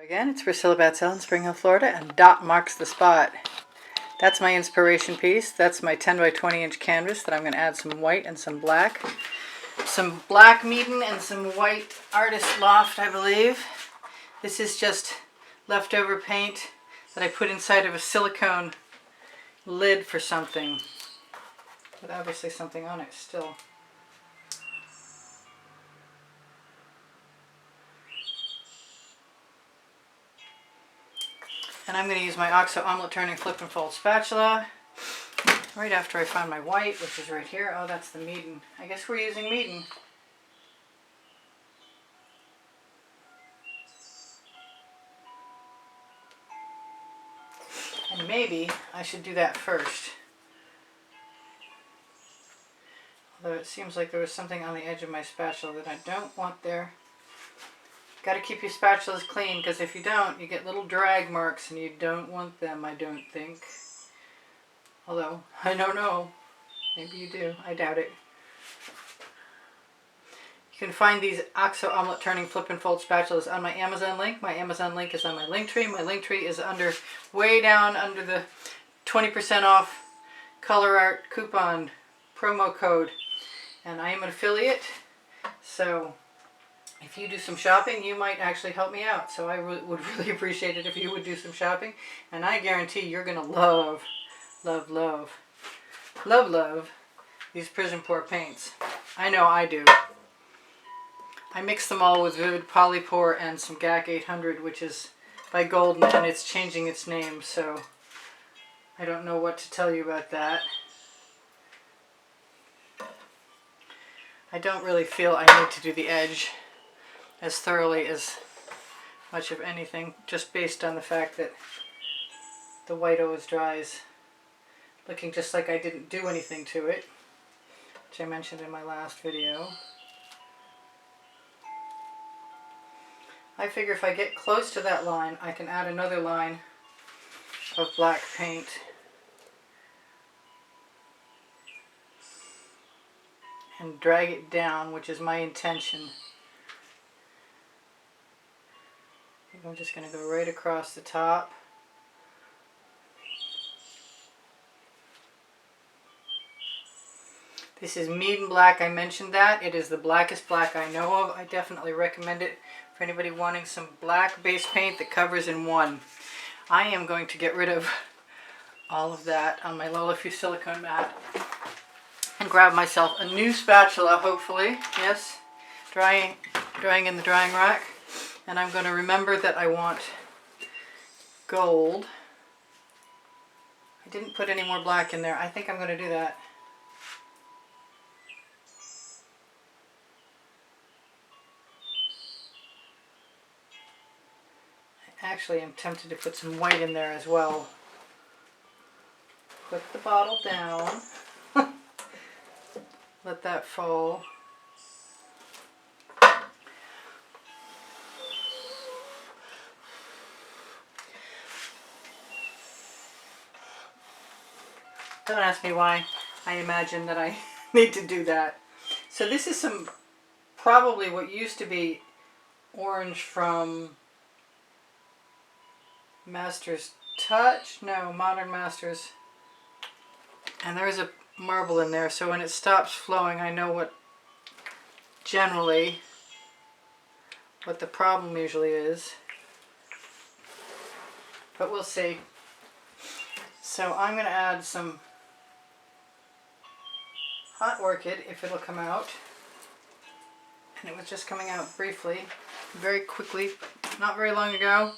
Again, it's Priscilla Batzell in Spring Hill, Florida, and dot marks the spot. That's my inspiration piece. That's my 10 by 20 inch canvas that I'm going to add some white and some black. Some black Meaden and some white Artist Loft, I believe. This is just leftover paint that I put inside of a silicone lid for something. With obviously something on it still. And I'm going to use my OXO omelet turning flip and fold spatula right after I find my white, which is right here. Oh, that's the Meaden. I guess we're using Meaden. And maybe I should do that first. Although it seems like there was something on the edge of my spatula that I don't want there. Got to keep your spatulas clean, because if you don't, you get little drag marks and you don't want them, I don't think. Although, I don't know. Maybe you do. I doubt it. You can find these OXO omelet turning flip and fold spatulas on my Amazon link. My Amazon link is on my link tree. My link tree is under, way down under the 20% off color art coupon promo code. And I am an affiliate, so if you do some shopping, you might actually help me out. So I would really appreciate it if you would do some shopping. And I guarantee you're going to love, love, love, love, love these Prizm Pour paints. I know I do. I mix them all with Vivid Polypore and some GAC 800, which is by Golden, and it's changing its name. So I don't know what to tell you about that. I don't really feel I need to do the edge as thoroughly as much of anything, just based on the fact that the white always dries looking just like I didn't do anything to it, which I mentioned in my last video. I figure if I get close to that line, I can add another line of black paint. And drag it down, which is my intention. I'm just going to go right across the top. This is Meaden Black. I mentioned that. It is the blackest black I know of. I definitely recommend it for anybody wanting some black base paint that covers in one. I am going to get rid of all of that on my Lola Fuse silicone mat and grab myself a new spatula, hopefully. Yes, drying in the drying rack. And I'm going to remember that I want gold. I didn't put any more black in there. I think I'm going to do that. I actually am tempted to put some white in there as well. Put the bottle down. Let that fall. Don't ask me why I imagine that I need to do that. So this is some, probably what used to be orange from Masters Touch? No, Modern Masters. And there is a marble in there, so when it stops flowing, I know what generally what the problem usually is. But we'll see. So I'm going to add some Hot Orchid, if it'll come out. And it was just coming out briefly, very quickly, not very long ago.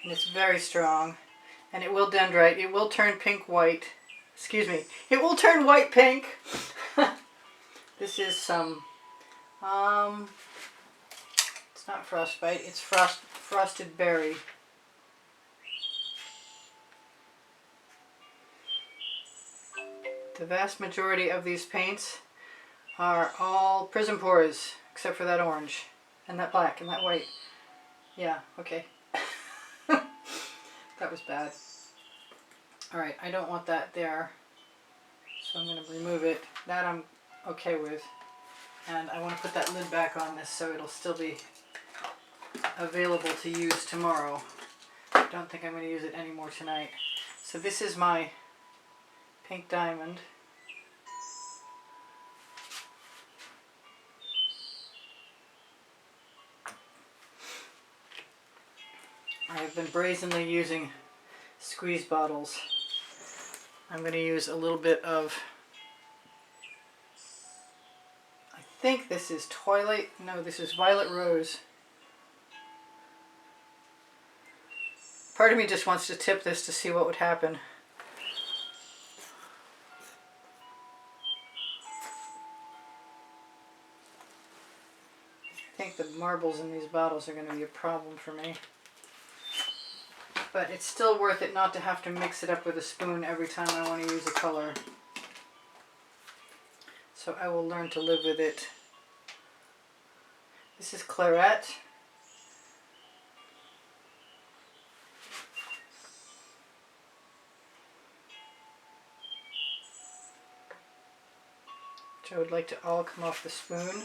And it's very strong. And it will dendrite. It will turn pink-white. Excuse me. It will turn white-pink. This is some, it's not frostbite, it's frosted berry. The vast majority of these paints are all Prizm Pours, except for that orange, and that black, and that white. Yeah, okay. That was bad. Alright, I don't want that there, so I'm going to remove it. That I'm okay with. And I want to put that lid back on this so it'll still be available to use tomorrow. I don't think I'm going to use it anymore tonight. So this is my pink diamond. I have been brazenly using squeeze bottles. I'm going to use a little bit of, I think this is Twilight, no, this is Violet Rose. Part of me just wants to tip this to see what would happen. I think the marbles in these bottles are going to be a problem for me. But it's still worth it not to have to mix it up with a spoon every time I want to use a color. So I will learn to live with it. This is Claret. Which I would like to all come off the spoon.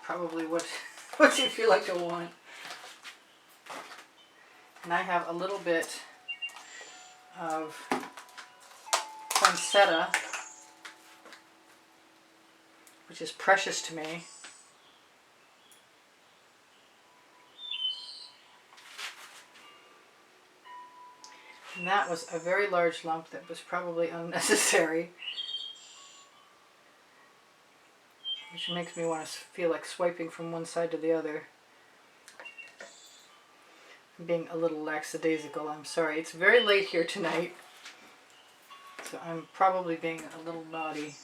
Probably what you feel like you'll want. And I have a little bit of poinsettia, which is precious to me. And that was a very large lump that was probably unnecessary. Which makes me want to feel like swiping from one side to the other. I'm being a little lackadaisical, I'm sorry. It's very late here tonight, so I'm probably being a little naughty.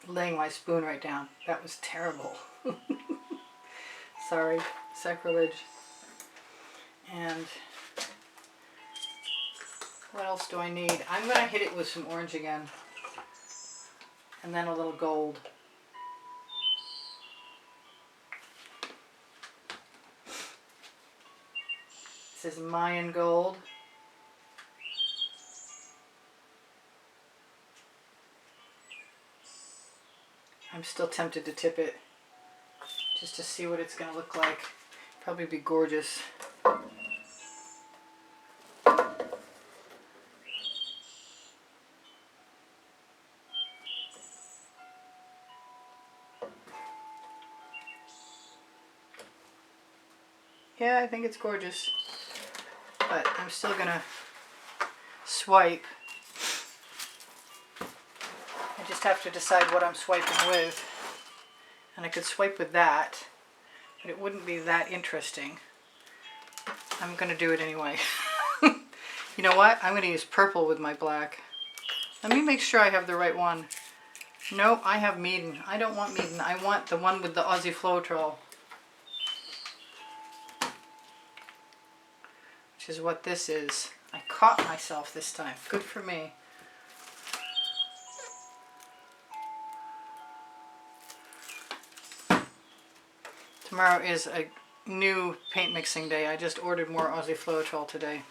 Laying my spoon right down. That was terrible. Sorry, sacrilege. And what else do I need? I'm going to hit it with some orange again. And then a little gold. This is Mayan gold. I'm still tempted to tip it just to see what it's going to look like. Probably be gorgeous. Yeah, I think it's gorgeous, but I'm still gonna swipe. I just have to decide what I'm swiping with. And I could swipe with that, but it wouldn't be that interesting. I'm gonna do it anyway. You know what? I'm gonna use purple with my black. Let me make sure I have the right one. No, I have Meaden. I don't want Meaden. I want the one with the Aussie Floetrol. Which is what this is. I caught myself this time. Good for me. Tomorrow is a new paint mixing day. I just ordered more Aussie Floetrol today.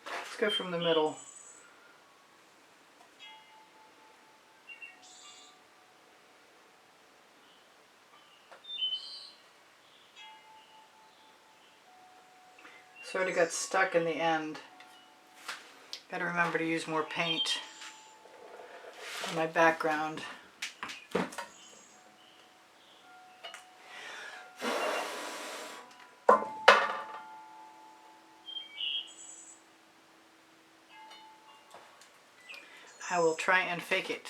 Let's go from the middle. Sort of got stuck in the end. Gotta remember to use more paint on my background. I will try and fake it.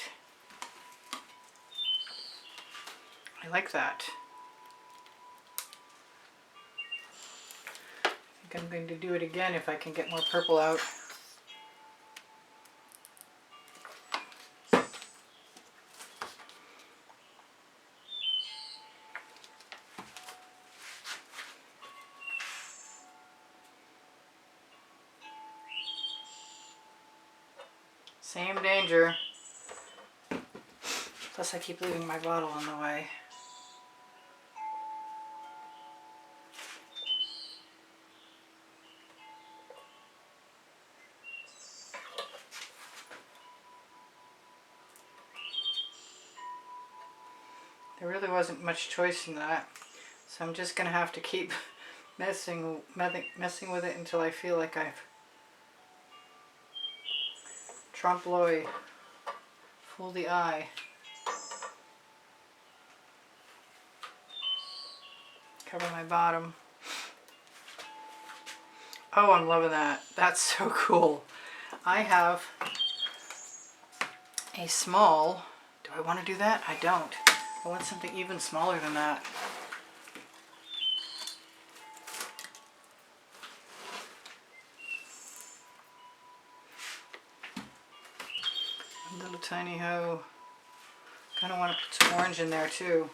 I like that. I think I'm going to do it again if I can get more purple out. Same danger. Plus I keep leaving my bottle on the way. There really wasn't much choice in that. So I'm just going to have to keep messing with it until I feel like I've trompe-l'oeil, fool the eye. Cover my bottom. Oh, I'm loving that. That's so cool. I have a small, do I want to do that? I don't. I want something even smaller than that. A little tiny hoe. Kind of want to put some orange in there too.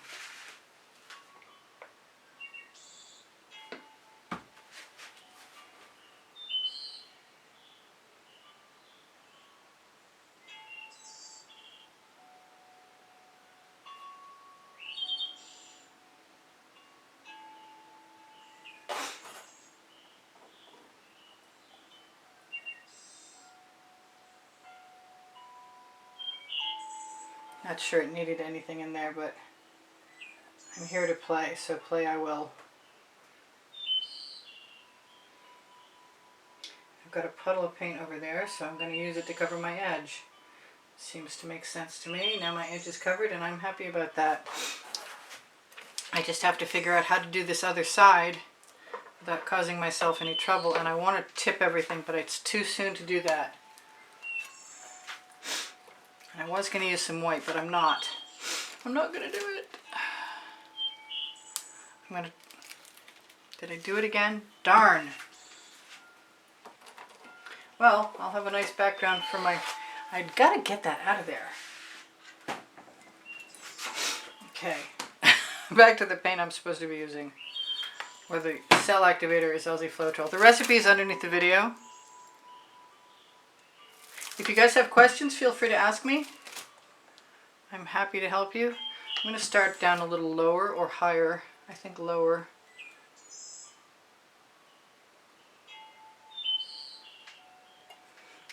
Not sure it needed anything in there, but I'm here to play, so play I will. I've got a puddle of paint over there, so I'm going to use it to cover my edge. Seems to make sense to me. Now my edge is covered and I'm happy about that. I just have to figure out how to do this other side without causing myself any trouble, and I want to tip everything, but it's too soon to do that. And I was going to use some white, but I'm not. I'm not going to do it. I'm going to... Did I do it again? Darn. Well, I'll have a nice background for my... I've got to get that out of there. Okay. Back to the paint I'm supposed to be using. Or the cell activator is LZ Floetrol. The recipe is underneath the video. If you guys have questions, feel free to ask me. I'm happy to help you. I'm going to start down a little lower or higher. I think lower.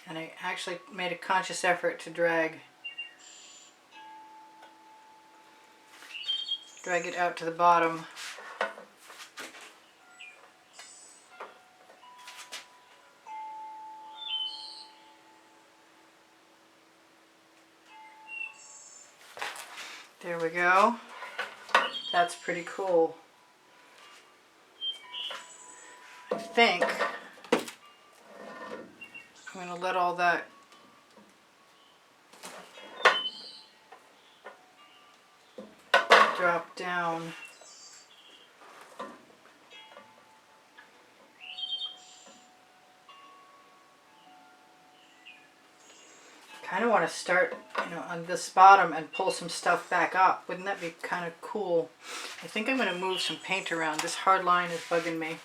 And I actually made a conscious effort to drag it out to the bottom. There we go. That's pretty cool. I think I'm going to let all that drop down. Kind of want to start, on this bottom and pull some stuff back up. Wouldn't that be kind of cool? I think I'm going to move some paint around. This hard line is bugging me.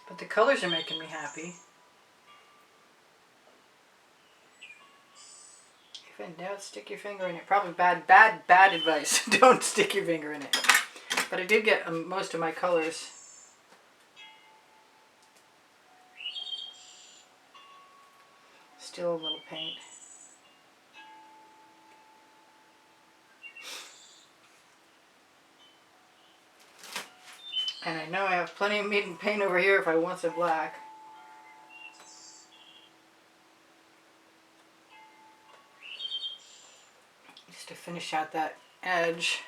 But the colors are making me happy. If in doubt, stick your finger in it. Probably bad advice. Don't stick your finger in it. But I did get most of my colors. Still a little paint. And I know I have plenty of meat paint over here if I want some black. Just to finish out that edge.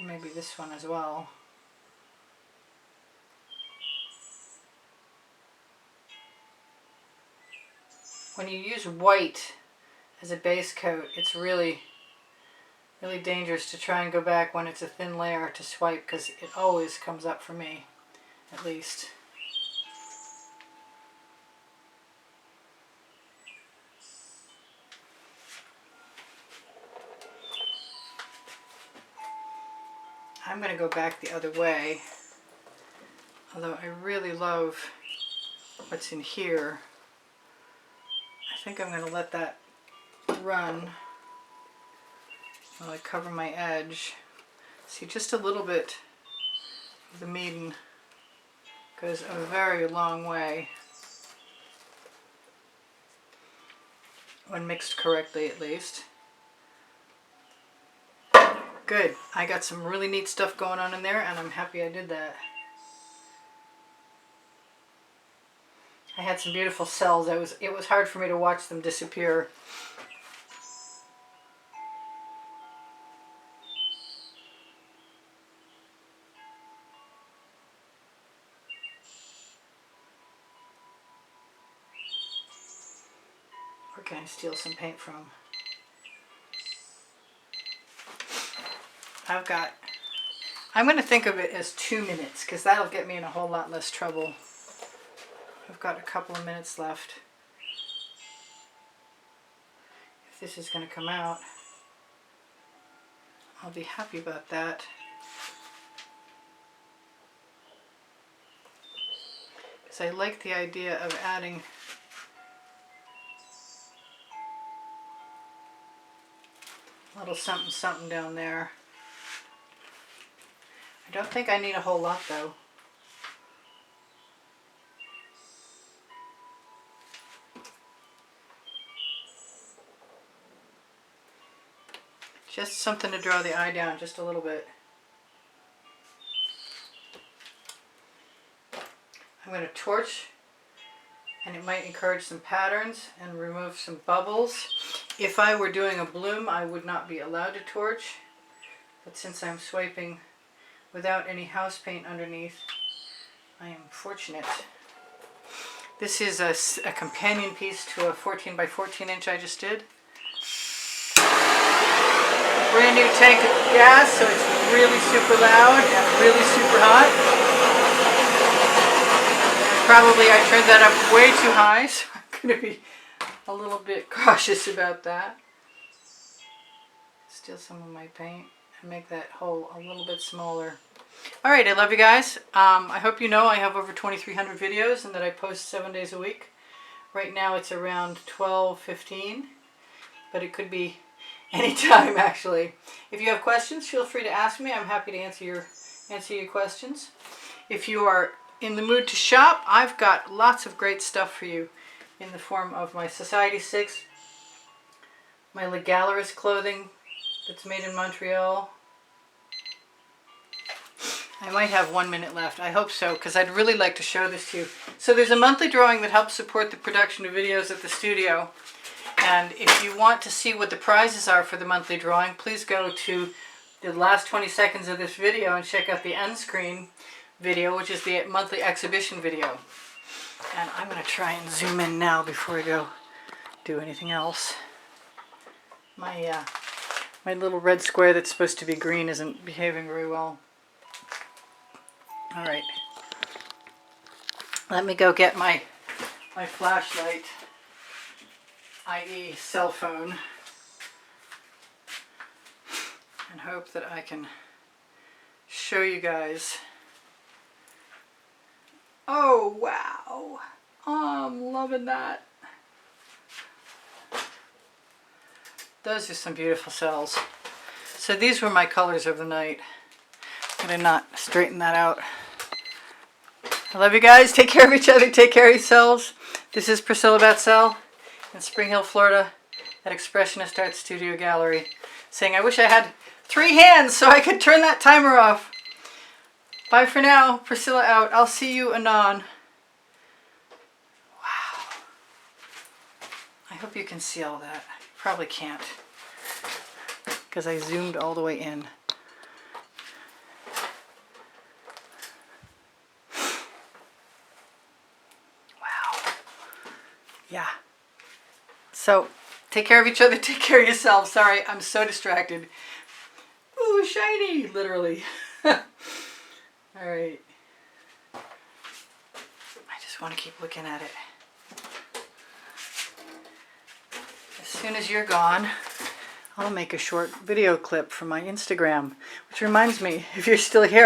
Maybe this one as well. When you use white as a base coat, it's really dangerous to try and go back when it's a thin layer to swipe, because it always comes up for me, at least. I'm going to go back the other way, although I really love what's in here. I think I'm going to let that run while I cover my edge. See, just a little bit of the maiden goes a very long way when mixed correctly, at least. Good. I got some really neat stuff going on in there, and I'm happy I did that. I had some beautiful cells. It was hard for me to watch them disappear. Where can I steal some paint from? I'm going to think of it as 2 minutes, because that'll get me in a whole lot less trouble. I've got a couple of minutes left. If this is going to come out, I'll be happy about that. Because I like the idea of adding a little something something down there. I don't think I need a whole lot though. Just something to draw the eye down just a little bit. I'm going to torch, and it might encourage some patterns and remove some bubbles. If I were doing a bloom, I would not be allowed to torch, but since I'm swiping without any house paint underneath, I am fortunate. This is a companion piece to a 14 by 14 inch I just did. Brand new tank of gas, so it's really super loud and really super hot. Probably I turned that up way too high, so I'm going to be a little bit cautious about that. Steal some of my paint and make that hole a little bit smaller. Alright, I love you guys. I hope you know I have over 2,300 videos and that I post 7 days a week. Right now it's around 12:15, but it could be anytime actually. If you have questions, feel free to ask me. I'm happy to answer your questions. If you are in the mood to shop, I've got lots of great stuff for you in the form of my Society 6, my Legalerist clothing that's made in Montreal. I might have 1 minute left. I hope so, because I'd really like to show this to you. So there's a monthly drawing that helps support the production of videos at the studio. And if you want to see what the prizes are for the monthly drawing, please go to the last 20 seconds of this video and check out the end screen video, which is the monthly exhibition video. And I'm going to try and zoom in now before I go do anything else. My little red square that's supposed to be green isn't behaving very well. Alright. Let me go get my flashlight, i.e. cell phone, and hope that I can show you guys. Oh wow, oh, I'm loving that. Those are some beautiful cells. So these were my colors of the night. I'm gonna not straighten that out. I love you guys. Take care of each other. Take care of yourselves. This is Priscilla Batzell in Spring Hill, Florida at Expressionist Art Studio Gallery, saying I wish I had 3 hands so I could turn that timer off. Bye for now. Priscilla out. I'll see you anon. Wow. I hope you can see all that. Probably can't, because I zoomed all the way in. Wow. Yeah. So, take care of each other. Take care of yourself. Sorry, I'm so distracted. Ooh, shiny, literally. Alright. I just want to keep looking at it. As soon as you're gone, I'll make a short video clip for my Instagram. Which reminds me, if you're still here,